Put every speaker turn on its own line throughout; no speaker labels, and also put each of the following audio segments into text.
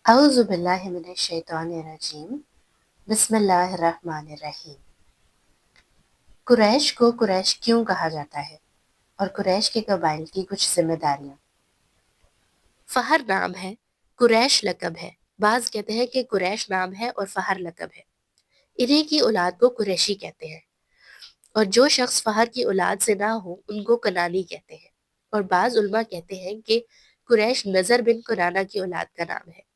اعوذ باللہ من الشیطان الرجیم بسم اللہ الرحمن الرحیم۔ قریش کو قریش کیوں کہا جاتا ہے اور قریش کے قبائل کی کچھ ذمہ داریاں۔ فہر نام ہے، قریش لقب ہے۔ بعض کہتے ہیں کہ قریش نام ہے اور فہر لقب ہے۔ انہی کی اولاد کو قریشی کہتے ہیں، اور جو شخص فہر کی اولاد سے نہ ہو ان کو کنانی کہتے ہیں، اور بعض علماء کہتے ہیں کہ قریش نضر بن کنانہ کی اولاد کا نام ہے۔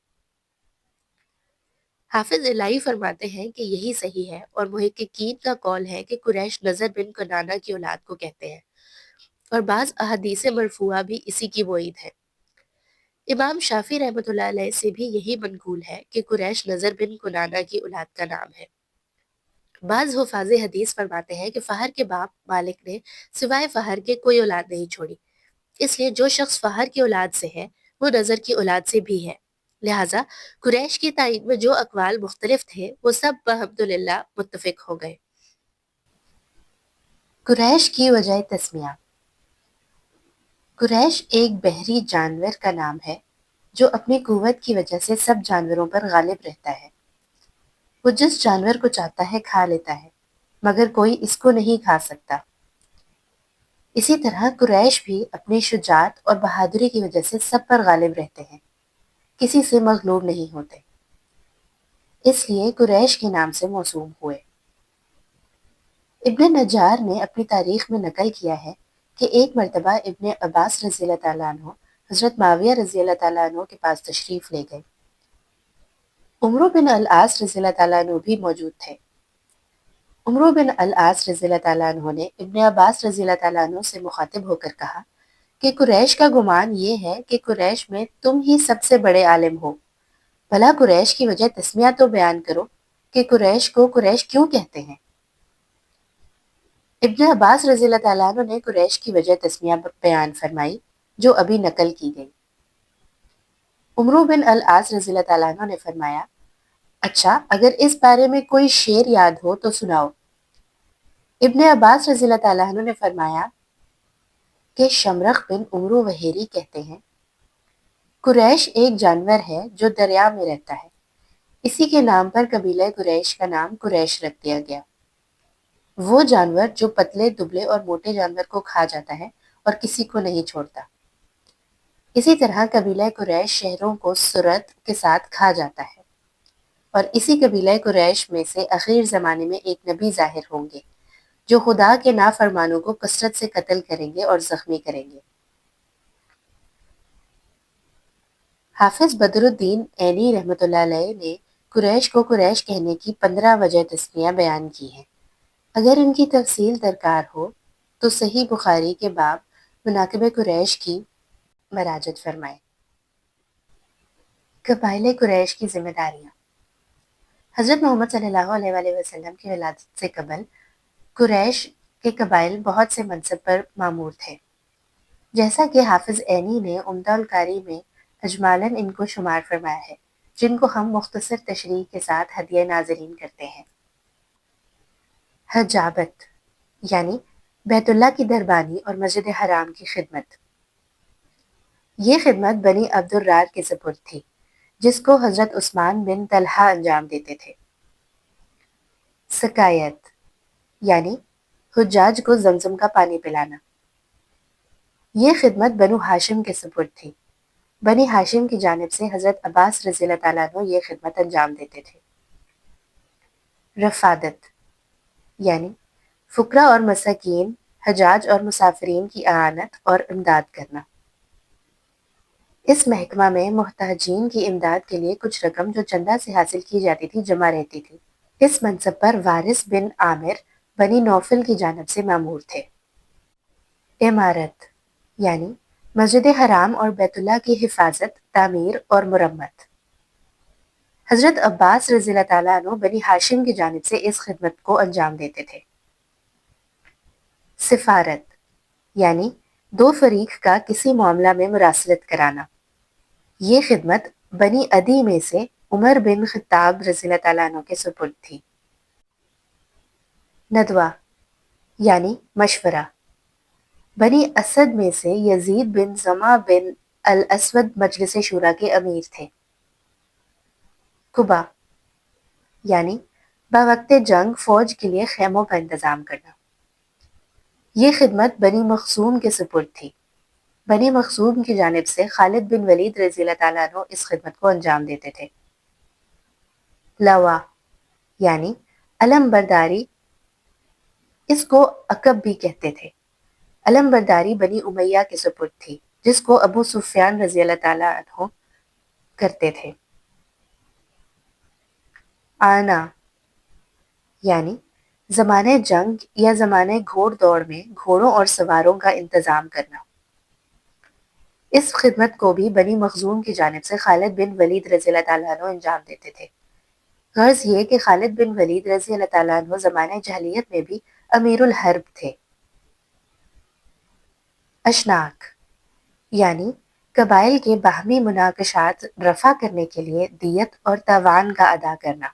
حافظ الہی فرماتے ہیں کہ یہی صحیح ہے، اور محققین کا قول ہے کہ قریش نضر بن کنانہ کی اولاد کو کہتے ہیں، اور بعض احادیث مرفوعہ بھی اسی کی وعید ہے۔ امام شافعی رحمۃ اللہ علیہ سے بھی یہی منقول ہے کہ قریش نضر بن کنانہ کی اولاد کا نام ہے۔ بعض حفاظ حدیث فرماتے ہیں کہ فہر کے باپ مالک نے سوائے فہر کے کوئی اولاد نہیں چھوڑی، اس لیے جو شخص فہر کی اولاد سے ہے وہ نضر کی اولاد سے بھی ہے، لہٰذا قریش کی تعین میں جو اقوال مختلف تھے وہ سب بحمدللہ متفق ہو گئے۔ قریش کی وجہ تسمیہ۔ قریش ایک بحری جانور کا نام ہے جو اپنی قوت کی وجہ سے سب جانوروں پر غالب رہتا ہے۔ وہ جس جانور کو چاہتا ہے کھا لیتا ہے، مگر کوئی اس کو نہیں کھا سکتا۔ اسی طرح قریش بھی اپنی شجاعت اور بہادری کی وجہ سے سب پر غالب رہتے ہیں، کسی سے مغلوب نہیں ہوتے، اس لیے قریش کے نام سے موسوم ہوئے۔ ابن نجار نے اپنی تاریخ میں نقل کیا ہے کہ ایک مرتبہ ابن عباس رضی اللہ تعالیٰ عنہ حضرت معاویہ رضی اللہ تعالیٰ عنہ کے پاس تشریف لے گئے۔ عمرو بن العاص رضی اللہ تعالیٰ عنہ بھی موجود تھے۔ عمرو بن العاص رضی اللہ تعالیٰ عنہ نے ابن عباس رضی اللہ تعالیٰ عنہ سے مخاطب ہو کر کہا کہ قریش کا گمان یہ ہے کہ قریش میں تم ہی سب سے بڑے عالم ہو، بھلا قریش کی وجہ تسمیہ تو بیان کرو کہ قریش کو قریش کیوں کہتے ہیں۔ ابن عباس رضی اللہ تعالیٰ عنہ نے قریش کی وجہ تسمیہ بیان فرمائی جو ابھی نقل کی گئی۔ عمرو بن العاص رضی اللہ تعالیٰ عنہ نے فرمایا، اچھا اگر اس بارے میں کوئی شعر یاد ہو تو سناؤ۔ ابن عباس رضی اللہ تعالیٰ عنہ نے فرمایا کہ شمرخ بن عمرو وحیری کہتے ہیں، قریش ایک جانور ہے جو دریا میں رہتا ہے، اسی کے نام پر قبیلہ قریش کا نام قریش رکھ دیا گیا۔ وہ جانور جو پتلے دبلے اور موٹے جانور کو کھا جاتا ہے اور کسی کو نہیں چھوڑتا۔ اسی طرح قبیلہ قریش شہروں کو سرعت کے ساتھ کھا جاتا ہے، اور اسی قبیلہ قریش میں سے اخیر زمانے میں ایک نبی ظاہر ہوں گے جو خدا کے نافرمانوں کو کثرت سے قتل کریں گے اور زخمی کریں گے۔ حافظ بدر الدین عینی رحمۃ اللہ علیہ نے قریش کو قریش کہنے کی 15 وجہ تسمیہ بیان کی ہیں۔ اگر ان کی تفصیل درکار ہو تو صحیح بخاری کے باب مناقب قریش کی مراجعت فرمائیں۔ قبائل قریش کی ذمہ داریاں۔ حضرت محمد صلی اللہ علیہ وآلہ وسلم کی ولادت سے قبل قریش کے قبائل بہت سے منصب پر مامور تھے، جیسا کہ حافظ عینی نے عمدہ القاری میں اجمالاً ان کو شمار فرمایا ہے، جن کو ہم مختصر تشریح کے ساتھ ہدیہ ناظرین کرتے ہیں۔ حجابت یعنی بیت اللہ کی دربانی اور مسجد حرام کی خدمت۔ یہ خدمت بنی عبد الرار کے سپرد تھی، جس کو حضرت عثمان بن طلحہ انجام دیتے تھے۔ سقائیت یعنی حجاج کو زمزم کا پانی پلانا۔ یہ خدمت بنو ہاشم کے سپرد تھی، بنی ہاشم کی جانب سے حضرت عباس رضی اللہ تعالیٰ عنہ یہ خدمت انجام دیتے تھے۔ رفادت یعنی فقراء اور مساکین، حجاج اور مسافرین کی اعانت اور امداد کرنا۔ اس محکمہ میں محتاجین کی امداد کے لیے کچھ رقم جو چندہ سے حاصل کی جاتی تھی جمع رہتی تھی۔ اس منصب پر وارث بن عامر بنی نوفل کی جانب سے مامور تھے۔ عمارت یعنی مسجد حرام اور بیت اللہ کی حفاظت، تعمیر اور مرمت۔ حضرت عباس رضی اللہ تعالیٰ عنہ بنی ہاشم کی جانب سے اس خدمت کو انجام دیتے تھے۔ سفارت یعنی دو فریق کا کسی معاملہ میں مراسلت کرانا۔ یہ خدمت بنی عدی میں سے عمر بن خطاب رضی اللہ تعالیٰ عنہ کے سپرد تھی۔ ندوہ یعنی مشورہ۔ بنی اسد میں سے یزید بن زمع بن الاسود مجلس شورا کے امیر تھے۔ قبا یعنی بوقت جنگ فوج کے لیے خیموں کا انتظام کرنا۔ یہ خدمت بنی مخزوم کے سپرد تھی۔ بنی مخزوم کی جانب سے خالد بن ولید رضی اللہ تعالیٰ عنہ اس خدمت کو انجام دیتے تھے۔ لوا یعنی علم برداری، اس کو عقب بھی کہتے تھے۔ علم برداری بنی امیہ کے سپرد تھی جس کو ابو سفیان رضی اللہ تعالیٰ عنہ کرتے تھے۔ آنا یعنی زمانے جنگ یا زمانے گھوڑ دوڑ میں گھوڑوں اور سواروں کا انتظام کرنا۔ اس خدمت کو بھی بنی مخزوم کی جانب سے خالد بن ولید رضی اللہ تعالیٰ عنہ انجام دیتے تھے۔ غرض یہ کہ خالد بن ولید رضی اللہ تعالیٰ عنہ زمانے جاہلیت میں بھی امیر الحرب تھے۔ اشناک یعنی قبائل کے باہمی مناقشات رفع کرنے کے لیے دیت اور تاوان کا ادا کرنا،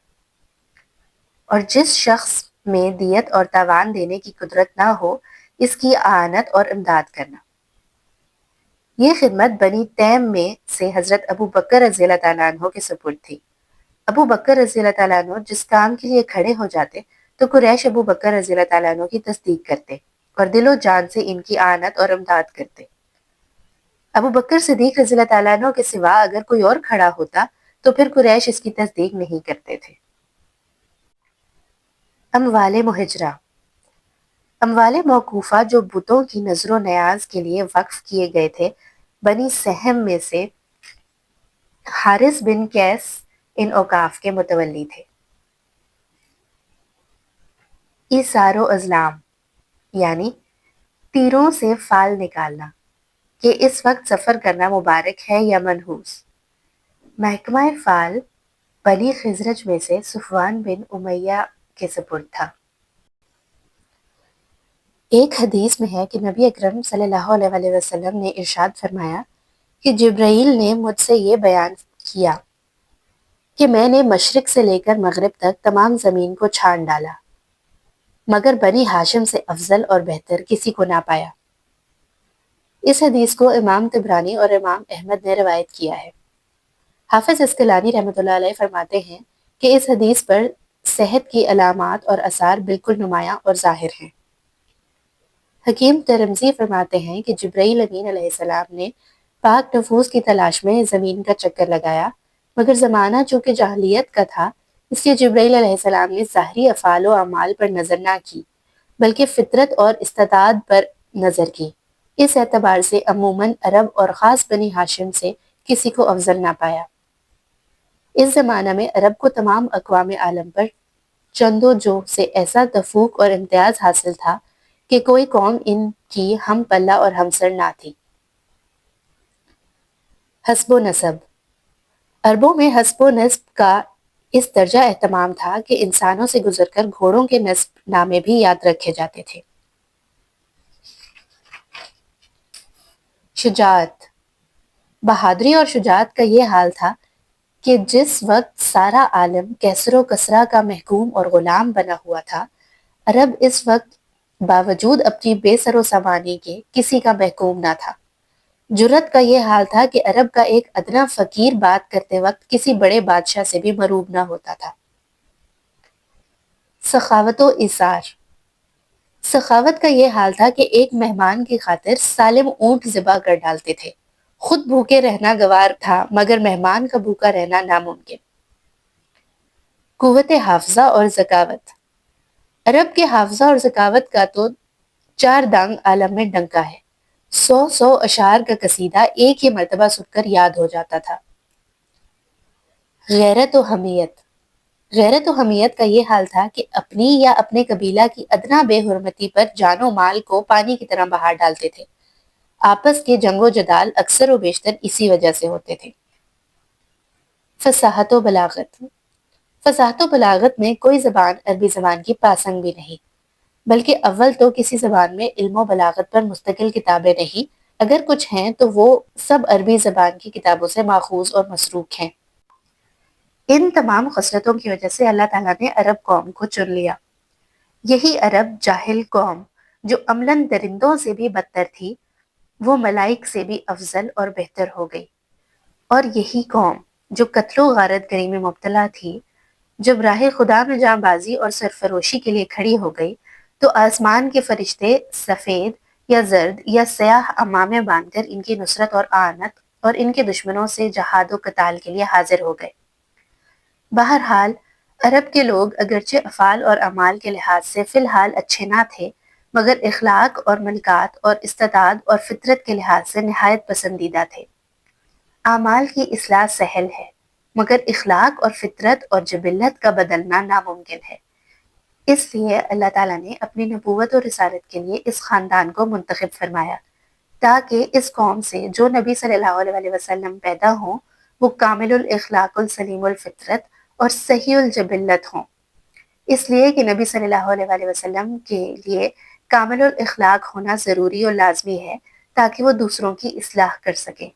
اور جس شخص میں دیت اور تاوان دینے کی قدرت نہ ہو اس کی اعانت اور امداد کرنا۔ یہ خدمت بنی تیم میں سے حضرت ابو بکر رضی اللہ تعالیٰ عنہ کے سپرد تھی۔ ابو بکر رضی اللہ تعالیٰ عنہ جس کام کے لیے کھڑے ہو جاتے تو قریش ابو بکر رضی اللہ تعالیٰ عنہ کی تصدیق کرتے اور دل و جان سے ان کی اعانت اور امداد کرتے۔ ابو بکر صدیق رضی اللہ تعالیٰ عنہ کے سوا اگر کوئی اور کھڑا ہوتا تو پھر قریش اس کی تصدیق نہیں کرتے تھے۔ اموال مہجرہ، اموال موقوفہ جو بتوں کی نظر و نیاز کے لیے وقف کیے گئے تھے، بنی سہم میں سے حارث بن قیس ان اوقاف کے متولی تھے۔ ایثار و ازلام یعنی تیروں سے فال نکالنا کہ اس وقت سفر کرنا مبارک ہے یا منحوس۔ محکمہ فال بنی خزرج میں سے صفوان بن امیہ کے سپرد تھا۔ ایک حدیث میں ہے کہ نبی اکرم صلی اللہ علیہ وسلم نے ارشاد فرمایا کہ جبرائیل نے مجھ سے یہ بیان کیا کہ میں نے مشرق سے لے کر مغرب تک تمام زمین کو چھان ڈالا مگر بنی ہاشم سے افضل اور بہتر کسی کو نہ پایا۔ اس حدیث کو امام طبرانی اور امام احمد نے روایت کیا ہے۔ حافظ عسقلانی رحمۃ اللہ علیہ فرماتے ہیں کہ اس حدیث پر صحت کی علامات اور آثار بالکل نمایاں اور ظاہر ہیں۔ حکیم ترمذی فرماتے ہیں کہ جبرائیل امین علیہ السلام نے پاک نفوس کی تلاش میں زمین کا چکر لگایا مگر زمانہ چونکہ جاہلیت کا تھا اس لیے جبرائیل علیہ السلام نے ظاہری افعال و اعمال پر نظر نہ کی بلکہ فطرت اور استعداد پر نظر کی۔ اس اعتبار سے عموماً عرب اور خاص بنی ہاشم سے کسی کو افضل نہ پایا۔ اس زمانہ میں عرب کو تمام اقوام عالم پر چند و جو سے ایسا تفوق اور امتیاز حاصل تھا کہ کوئی قوم ان کی ہم پلہ اور ہمسر نہ تھی۔ حسب و نسب، عربوں میں حسب و نسب کا اس درجہ اہتمام تھا کہ انسانوں سے گزر کر گھوڑوں کے نسب نامے بھی یاد رکھے جاتے تھے۔ شجاعت، بہادری اور شجاعت کا یہ حال تھا کہ جس وقت سارا عالم کیسر و کسرا کا محکوم اور غلام بنا ہوا تھا، عرب اس وقت باوجود اپنی بے سر و سامانی کے کسی کا محکوم نہ تھا۔ جرأت کا یہ حال تھا کہ عرب کا ایک ادنا فقیر بات کرتے وقت کسی بڑے بادشاہ سے بھی مروب نہ ہوتا تھا۔ سخاوت و ایثار، سخاوت کا یہ حال تھا کہ ایک مہمان کی خاطر سالم اونٹ ذبح کر ڈالتے تھے۔ خود بھوکے رہنا گوار تھا مگر مہمان کا بھوکا رہنا ناممکن۔ قوت حافظہ اور ذکاوت، عرب کے حافظہ اور ذکاوت کا تو چار دانگ عالم میں ڈنکا ہے۔ 100 اشعار کا قصیدہ ایک ہی مرتبہ سن کر یاد ہو جاتا تھا۔ غیرت و حمیت، غیرت و حمیت کا یہ حال تھا کہ اپنی یا اپنے قبیلہ کی ادنا بے حرمتی پر جان و مال کو پانی کی طرح بہا ڈالتے تھے۔ آپس کے جنگ و جدال اکثر و بیشتر اسی وجہ سے ہوتے تھے۔ فصاحت و بلاغت، فصاحت و بلاغت میں کوئی زبان عربی زبان کی پاسنگ بھی نہیں، بلکہ اول تو کسی زبان میں علم و بلاغت پر مستقل کتابیں نہیں، اگر کچھ ہیں تو وہ سب عربی زبان کی کتابوں سے ماخوذ اور مسروق ہیں۔ ان تمام خصلتوں کی وجہ سے اللہ تعالیٰ نے عرب قوم کو چن لیا۔ یہی عرب جاہل قوم جو عملاً درندوں سے بھی بدتر تھی، وہ ملائک سے بھی افضل اور بہتر ہو گئی، اور یہی قوم جو قتل و غارت گری میں مبتلا تھی، جب راہ خدا میں جاں بازی اور سرفروشی کے لیے کھڑی ہو گئی تو آسمان کے فرشتے سفید یا زرد یا سیاہ عمامے باندھ کر ان کی نصرت اور اعانت اور ان کے دشمنوں سے جہاد و قتال کے لیے حاضر ہو گئے۔ بہرحال عرب کے لوگ اگرچہ افعال اور اعمال کے لحاظ سے فی الحال اچھے نہ تھے، مگر اخلاق اور ملکات اور استعداد اور فطرت کے لحاظ سے نہایت پسندیدہ تھے۔ اعمال کی اصلاح سہل ہے، مگر اخلاق اور فطرت اور جبلت کا بدلنا ناممکن ہے۔ اس لیے اللہ تعالیٰ نے اپنی نبوت اور رسالت کے لیے اس خاندان کو منتخب فرمایا تاکہ اس قوم سے جو نبی صلی اللہ علیہ وسلم پیدا ہوں وہ کامل الاخلاق السلیم الفطرت اور صحیح الجبلت ہوں۔ اس لیے کہ نبی صلی اللہ علیہ وسلم کے لیے کامل الاخلاق ہونا ضروری اور لازمی ہے تاکہ وہ دوسروں کی اصلاح کر سکیں۔